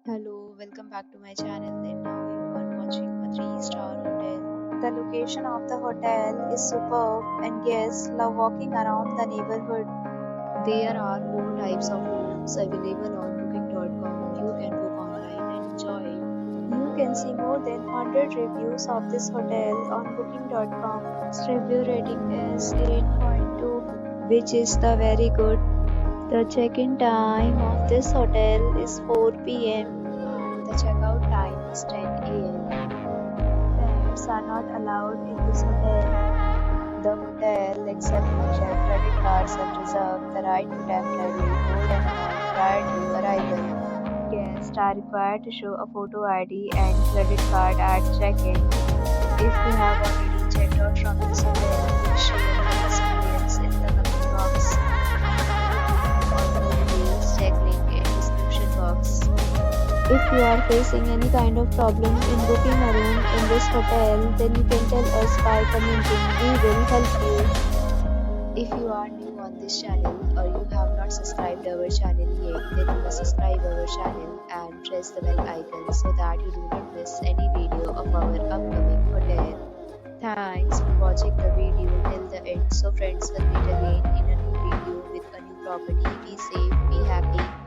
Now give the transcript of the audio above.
Hello, welcome back to my channel, and now you are watching a 3-star hotel. The location of the hotel is superb and guests love walking around the neighborhood. There are 4 types of rooms available on booking.com. You can book online and enjoy it. You can see more than 100 reviews of this hotel on booking.com. Its review rating is 8.2, which is the very good. The check-in time of this hotel is 4 p.m. and the checkout time is 10 a.m. Pets are not allowed in this hotel. The hotel accepts major credit cards and reserves the right to temporarily hold an amount prior to arrival. Guests are required to show a photo ID and credit card at check-in. If you have already checked out from this hotel, please share your experience in the comment box. For more details, check link in description box. If you are facing any kind of problem in booking a room in this hotel, then you can tell us by commenting. We will help you. If you are new on this channel or you have not subscribed our channel yet, then you must subscribe our channel and press the bell icon so that you do not miss any video of our upcoming hotel. Thanks for watching the video till the end. So friends, will meet again in a new video with a new property. Be safe, be happy.